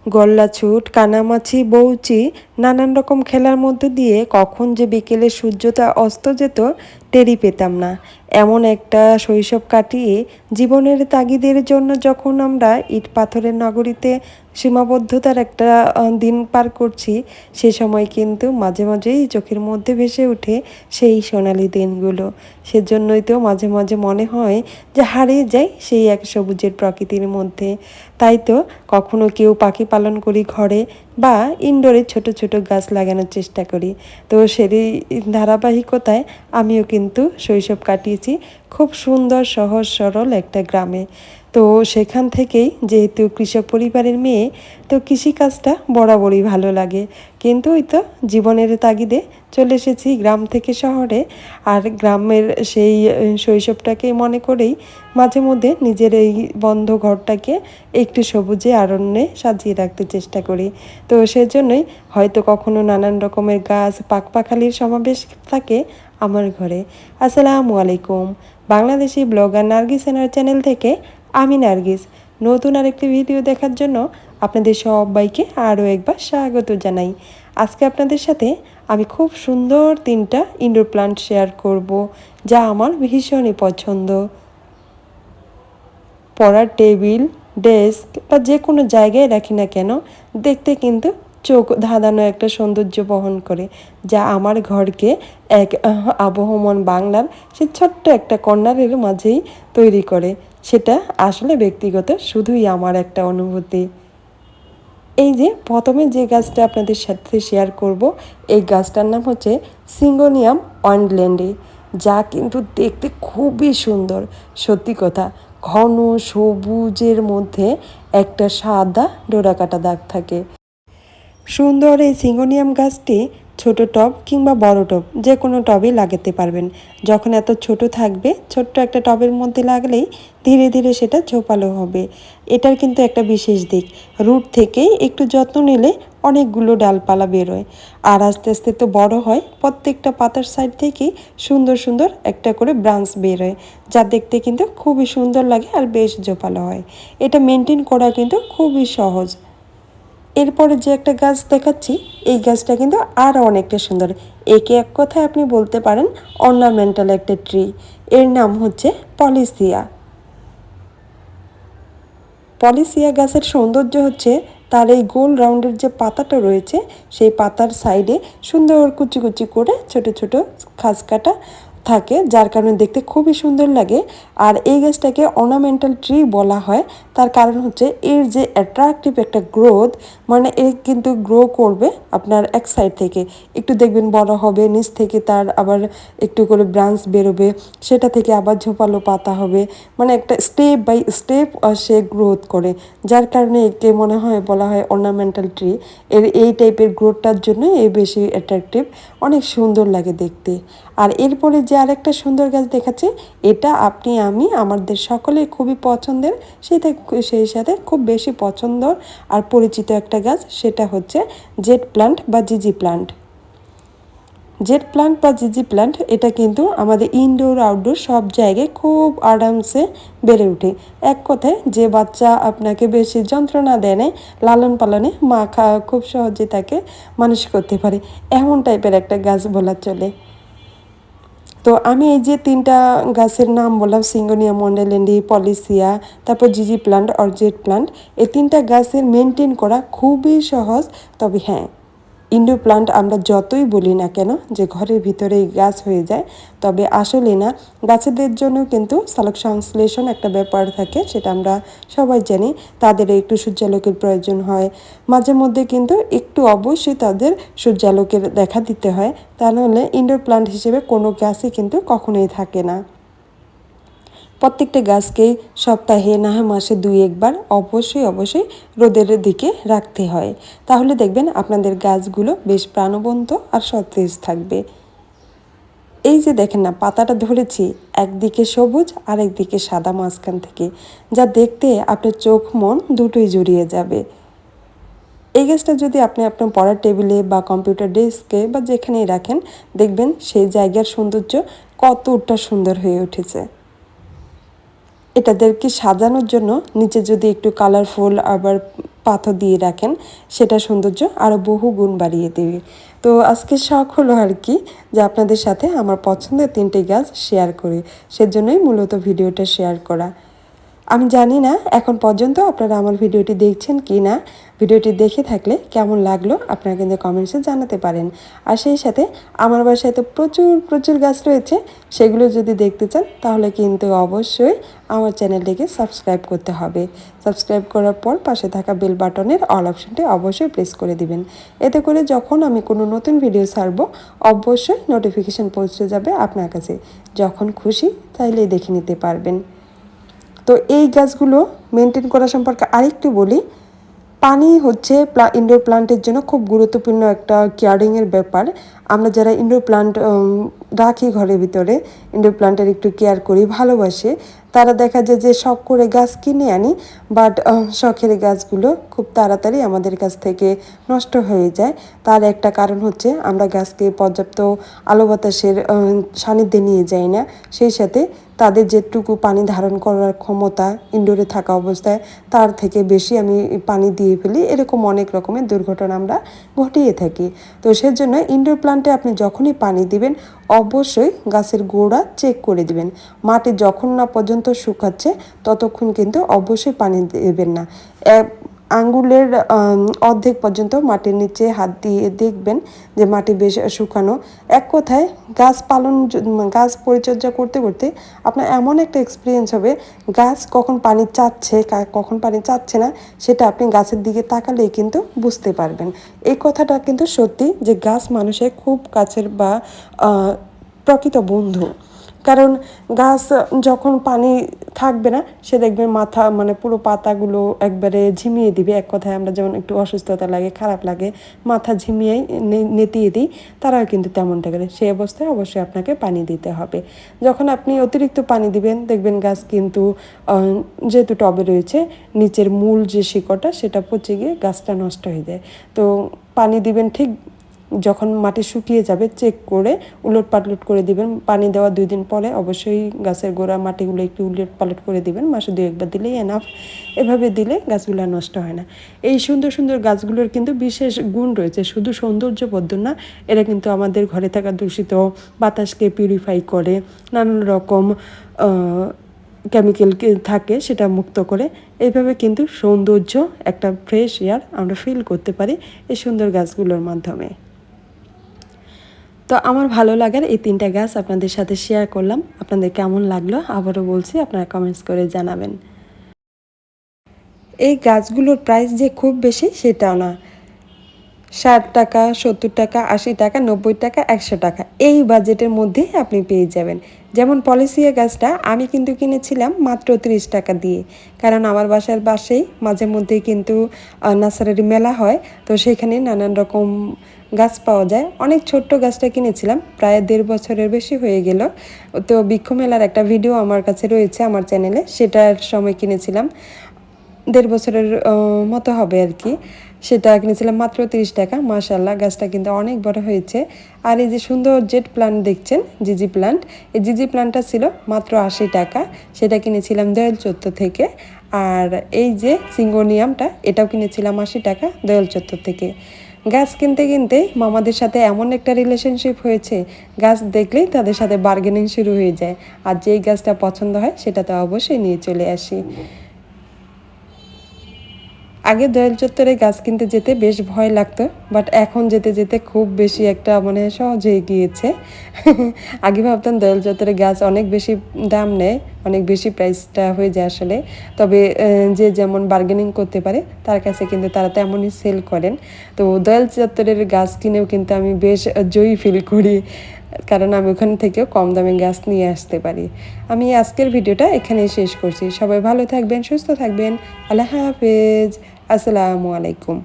গোল্লাছুট, কানামাছি, বউচি নানান রকম খেলার মধ্যে দিয়ে কখন যে বিকেলে সূর্যটা অস্ত যেত টেরই পেতাম না। এমন একটা শৈশব কাটিয়ে জীবনের তাগিদের জন্য যখন আমরা ইট পাথরের নগরীতে সীমাবদ্ধতার একটা দিন পার করছি, সে সময় কিন্তু মাঝে মাঝেই চোখের মধ্যে ভেসে ওঠে সেই সোনালি দিনগুলো। সেজন্যই তো মাঝে মাঝে মনে হয় যে হারিয়ে যাই সেই এক সবুজের প্রকৃতির মধ্যে। তাই তো কখনো কেউ পাখি পালন করি ঘরে, বা ইনডোরে ছোট ছোট গাছ লাগানোর চেষ্টা করি। তো সেই ধারাবাহিকতায় আমিও কিন্তু শৈশব কাটিয়েছি খুব সুন্দর সহজ সরল একটা গ্রামে। তো সেখান থেকেই যেহেতু কৃষক পরিবারের মেয়ে, তো কৃষিকাজটা বরাবরই ভালো লাগে। কিন্তু ওই তো জীবনের তাগিদে চলে এসেছি গ্রাম থেকে শহরে। আর গ্রামের সেই শৈশবটাকে মনে করেই মাঝে মধ্যে নিজের এই বন্ধ ঘরটাকে একটু সবুজে আরণ্যে সাজিয়ে রাখতে চেষ্টা করি। তো সেজন্যই হয়তো কখনো নানান রকমের গাছ পাখপাখালির সমাবেশ থাকে আমার ঘরে। আসসালামু আলাইকুম। বাংলাদেশি ব্লগার নার্গিস এনার চ্যানেল থেকে আমি নার্গিস। নতুন আরেকটি ভিডিও দেখার জন্য আপনাদের সবাইকে আরও একবার স্বাগত জানাই। আজকে আপনাদের সাথে আমি খুব সুন্দর 3টা ইনডোর প্লান্ট শেয়ার করব, যা আমার ভীষণই পছন্দ। পড়ার টেবিল, ডেস্ক বা যে কোনো জায়গায় রাখি না কেন, দেখতে কিন্তু চোখ ধাঁধানো একটা সৌন্দর্য বহন করে, যা আমার ঘরকে এক আবহমান বাংলার সে ছোট্ট একটা কর্নারের মাঝেই তৈরি করে। সেটা আসলে ব্যক্তিগত, শুধুই আমার একটা অনুভূতি। এই যে প্রথমে যে গাছটা আপনাদের সাথে শেয়ার করব, এই গাছটার নাম হচ্ছে সিঙ্গোনিয়াম ওয়ান্ডল্যান্ডে, যা কিন্তু দেখতে খুবই সুন্দর। সত্যি কথা, ঘন সবুজের মধ্যে একটা সাদা ডোরাকাটা দাগ থাকে। সুন্দর এই সিঙ্গোনিয়াম গাছটি ছোট টব কিংবা বড় টব যে কোনো টবেই লাগাতে পারবেন। যখন এত ছোট থাকবে, ছোট্ট একটা টবের মধ্যে লাগলেই ধীরে ধীরে সেটা ঝোপালো হবে। এটার কিন্তু একটা বিশেষ দিক, রুট থেকেই একটু যত্ন নিলে অনেকগুলো ডালপালা বেরোয়, আর আস্তে আস্তে তো বড় হয়। প্রত্যেকটা পাতার সাইড থেকেই সুন্দর সুন্দর একটা করে ব্রাঞ্চ বেরোয়, যা দেখতে কিন্তু খুবই সুন্দর লাগে আর বেশ ঝোপালো হয়। এটা মেনটেন করা কিন্তু খুবই সহজ। এরপরে যে একটা গাছ দেখাচ্ছি, এই গাছটা কিন্তু আরও অনেকটা সুন্দর। একে এক কথায় আপনি বলতে পারেন অর্নামেন্টাল একটা ট্রি। এর নাম হচ্ছে পলিসিয়া। পলিসিয়া গাছের সৌন্দর্য হচ্ছে তার এই গোল রাউন্ডের যে পাতাটা রয়েছে, সেই পাতার সাইডে সুন্দর কুচি কুচি করে ছোট ছোট খাঁজ কাটা থাকে, যার কারণে দেখতে খুবই সুন্দর লাগে। আর এই গাছটাকে অর্নামেন্টাল ট্রি বলা হয়, তার কারণ হচ্ছে এর যে অ্যাট্রাকটিভ একটা গ্রোথ, মানে এর কিন্তু গ্রো করবে আপনার এক সাইড থেকে, একটু দেখবেন বড় হবে, নিচ থেকে তার আবার একটু করে ব্রাঞ্চ বেরোবে, সেটা থেকে আবার ঝোপালো পাতা হবে, মানে একটা স্টেপ বাই স্টেপ সে গ্রোথ করে, যার কারণে একে মনে হয় বলা হয় অর্নামেন্টাল ট্রি। এর এই টাইপের গ্রোথটার জন্য এ বেশি অ্যাট্রাকটিভ, অনেক সুন্দর লাগে দেখতে। আর এরপরে যে আরেকটা সুন্দর গাছ দেখাচ্ছে, এটা আপনি আমি আমাদের সকলের খুবই পছন্দের, সেই সাথে খুব বেশি পছন্দ আর পরিচিত একটা গাছ, সেটা হচ্ছে জেট প্লান্ট বা জিজি প্লান্ট। জেট প্লান্ট বা জিজি প্লান্ট এটা কিন্তু আমাদের ইনডোর আউটডোর সব জায়গায় খুব আরামসে বেড়ে ওঠে। এক কথায় যে বাচ্চা আপনাকে বেশি যন্ত্রণা দেয় না, লালন পালনে মা খুব সহজে তাকে মানুষ করতে পারে, এমন টাইপের একটা গাছ বলা চলে। তো আমি এই যে 3টা গাছের নাম বললাম, সিঙ্গোনিয়াম ওয়ান্ডারল্যান্ডি, পলিসিয়া, তারপর জিজি প্লান্ট আর জেট প্লান্ট, এই 3টা গাছের মেনটেন করা খুবই সহজ। তবে হ্যাঁ, ইনডোর প্লান্ট আমরা যতই বলি না কেন যে ঘরের ভিতরেই গাছ হয়ে যায়, তবে আসলে না, গাছেদের জন্য কিন্তু সালোক সংশ্লেষণ একটা ব্যাপার থাকে, সেটা আমরা সবাই জানি। তাদের একটু সূর্যালোকের প্রয়োজন হয়, মাঝে মধ্যে কিন্তু একটু অবশ্যই তাদের সূর্যালোকের দেখা দিতে হয়, তা নাহলে ইনডোর প্লান্ট হিসেবে কোনো গাছই কিন্তু কখনোই থাকে না। প্রত্যেকটা গাছকেই সপ্তাহে না হয় মাসে 2-1 বার অবশ্যই রোদের দিকে রাখতে হয়, তাহলে দেখবেন আপনাদের গাছগুলো বেশ প্রাণবন্ত আর সতেজ থাকবে। এই যে দেখেন না, পাতাটা ধরেছি, একদিকে সবুজ আর একদিকে সাদা মাঝখান থেকে, যা দেখতে আপনার চোখ মন দুটোই জুড়িয়ে যাবে। এই গাছটা যদি আপনি আপনার পড়ার টেবিলে বা কম্পিউটার ডেস্কে বা যেখানেই রাখেন, দেখবেন সেই জায়গার সৌন্দর্য কতটা সুন্দর হয়ে উঠেছে। এটাদেরকে সাজানোর জন্য নিচে যদি একটু কালারফুল আবার পাথর দিয়ে রাখেন, সেটা সৌন্দর্য আরও বহু গুণ বাড়িয়ে দেবে। তো আজকে শখ হলো আর কি যে আপনাদের সাথে আমার পছন্দের 3টি গাছ শেয়ার করি, সেজন্যই মূলত ভিডিওটা শেয়ার করা। আমি জানি না এখন পর্যন্ত আপনারা আমার ভিডিওটি দেখছেন কি না। ভিডিওটি দেখে থাকলে কেমন লাগলো আপনারা কিন্তু কমেন্টসে জানাতে পারেন। আর সেই সাথে আমার বাসায় তো প্রচুর প্রচুর গাছ রয়েছে, সেগুলো যদি দেখতে চান তাহলে কিন্তু অবশ্যই আমার চ্যানেলটিকে সাবস্ক্রাইব করতে হবে। সাবস্ক্রাইব করার পর পাশে থাকা বেল বাটনের অল অপশনটি অবশ্যই প্রেস করে দিবেন। এতে করে যখন আমি কোনো নতুন ভিডিও ছাড়বো অবশ্যই নোটিফিকেশান পৌঁছে যাবে আপনার কাছে। যখন খুশি তাইলেই দেখে নিতে পারবেন। তো এই গাছগুলো মেনটেন করা সম্পর্কে আরেকটু বলি। পানি হচ্ছে ইনডোর প্লান্টের জন্য খুব গুরুত্বপূর্ণ একটা কেয়ারিংয়ের ব্যাপার। আমরা যারা ইনডোর প্লান্ট রাখি ঘরের ভিতরে, ইনডোর প্লান্টের একটু কেয়ার করি, ভালোবাসি, তারা দেখা যায় যে শখ করে গাছ কিনে আনি, বাট শখের গাছগুলো খুব তাড়াতাড়ি আমাদের কাছ থেকে নষ্ট হয়ে যায়। তার একটা কারণ হচ্ছে আমরা গাছকে পর্যাপ্ত আলো বাতাসের সান্নিধ্যে নিয়ে যাই না, সেই সাথে তাদের যেটুকু পানি ধারণ করার ক্ষমতা ইনডোরে থাকা অবস্থায় তার থেকে বেশি আমি পানি দিয়ে ফেলি, এরকম অনেক রকমের দুর্ঘটনা আমরা ঘটিয়ে থাকি। তো সেজন্য ইনডোর প্লান্টে আপনি যখনই পানি দিবেন অবশ্যই গাছের গোড়া চেক করে দিবেন। মাটি যখন না পর্যন্ত শুকাচ্ছে ততক্ষণ কিন্তু অবশ্যই পানি দেবেন না। আঙ্গুলের অর্ধেক পর্যন্ত মাটির নিচে হাত দিয়ে দেখবেন যে মাটি বেশ শুকানো। এক কথায় গাছ পরিচর্যা করতে করতে আপনার এমন একটা এক্সপিরিয়েন্স হবে, গাছ কখন পানি চাচ্ছে কখন পানি চাচ্ছে না সেটা আপনি গাছের দিকে তাকালেই কিন্তু বুঝতে পারবেন। এই কথাটা কিন্তু সত্যি যে গাছ মানুষের খুব কাছের বা প্রকৃত বন্ধু। কারণ গাছ যখন পানি থাকবে না সে দেখবে মাথা মানে পুরো পাতাগুলো একবারে ঝিমিয়ে দিবে। এক কথায় আমরা যেমন একটু অসুস্থতা লাগে, খারাপ লাগে, মাথা ঝিমিয়ে নেতিয়ে দিই, তারাও কিন্তু তেমনটা করে। সেই অবস্থায় অবশ্যই আপনাকে পানি দিতে হবে। যখন আপনি অতিরিক্ত পানি দিবেন দেখবেন গাছ কিন্তু যেহেতু টবে রয়েছে নিচের মূল যে শিকড়টা সেটা পচে গিয়ে গাছটা নষ্ট হয়ে যায়। তো পানি দিবেন ঠিক যখন মাটি শুকিয়ে যাবে চেক করে উলট পালট করে দিবেন। পানি দেওয়া 2 দিন পরে অবশ্যই গাছের গোড়া মাটিগুলো একটু উলট পালট করে দিবেন, মাসে 2-1 বার দিলেই এনাফ। এভাবে দিলে গাছগুলো নষ্ট হয় না। এই সুন্দর সুন্দর গাছগুলোর কিন্তু বিশেষ গুণ রয়েছে, শুধু সৌন্দর্যবর্ধ না, এরা কিন্তু আমাদের ঘরে থাকা দূষিত বাতাসকে পিউরিফাই করে, নানান রকম কেমিক্যাল থাকে সেটা মুক্ত করে। এইভাবে কিন্তু সৌন্দর্য একটা ফ্রেশ এয়ার আমরা ফিল করতে পারি এই সুন্দর গাছগুলোর মাধ্যমে। তো আমার ভালো লাগার এই 3টা গাছ আপনাদের সাথে শেয়ার করলাম। আপনাদের কেমন লাগলো আবারও বলছি, আপনারা কমেন্টস করে জানাবেন। এই গাছগুলোর প্রাইস যে খুব বেশি সেটাও না, 60 টাকা, 70 টাকা, 80 টাকা, 90 টাকা, 100 টাকা, এই বাজেটের মধ্যেই আপনি পেয়ে যাবেন। যেমন পলিসিয়া গাছটা আমি কিন্তু কিনেছিলাম মাত্র 30 টাকা দিয়ে, কারণ আমার বাসার পাশেই মাঝে মধ্যেই কিন্তু নার্সারি মেলা হয়, তো সেখানে নানান রকম গাছ পাওয়া যায়। অনেক ছোট্ট গাছটা কিনেছিলাম, প্রায় 1.5 বছরের বেশি হয়ে গেল। তো বৃক্ষ মেলার একটা ভিডিও আমার কাছে রয়েছে আমার চ্যানেলে, সেটার সময় কিনেছিলাম, 1.5 বছরের মতো হবে আর কি। সেটা কিনেছিলাম মাত্র 30 টাকা। মাশাআল্লাহ গাছটা কিন্তু অনেক বড় হয়েছে। আর এই যে সুন্দর জেড প্লান্ট দেখছেন, জিজি প্লান্ট, এই জিজি প্লান্টটা ছিল মাত্র 80 টাকা, সেটা কিনেছিলাম দয়াল চত্বর থেকে। আর এই যে সিঙ্গোনিয়ামটা এটাও কিনেছিলাম 80 টাকা দয়াল চত্বর থেকে। গাছ কিনতে কিনতে মামাদের সাথে এমন একটা রিলেশনশিপ হয়েছে, গাছ দেখলেই তাদের সাথে বার্গেনিং শুরু হয়ে যায়, আর যেই গাছটা পছন্দ হয় সেটা তো অবশ্যই নিয়ে চলে আসি। আগে দয়াল চত্বরে গাছ কিনতে যেতে বেশ ভয় লাগতো, বাট এখন যেতে যেতে খুব বেশি একটা মানে সহজ হয়ে গিয়েছে। আগে ভাবতাম দয়াল চত্বরে গাছ অনেক বেশি দাম নেয়, অনেক বেশি প্রাইসটা হয়ে যায় আসলে। তবে যে যেমন বার্গেনিং করতে পারে তার কাছে কিন্তু তারা তেমনই সেল করেন। তো দয়াল চত্বরের গাছ কিনেও কিন্তু আমি বেশ জয়ী ফিল করি, কারণ আমি ওখান থেকেও কম দামে গাছ নিয়ে আসতে পারি। আমি আজকের ভিডিওটা এখানেই শেষ করছি। সবাই ভালো থাকবেন, সুস্থ থাকবেন। আল্লাহ হাফেজ। আসসালামু আলাইকুম।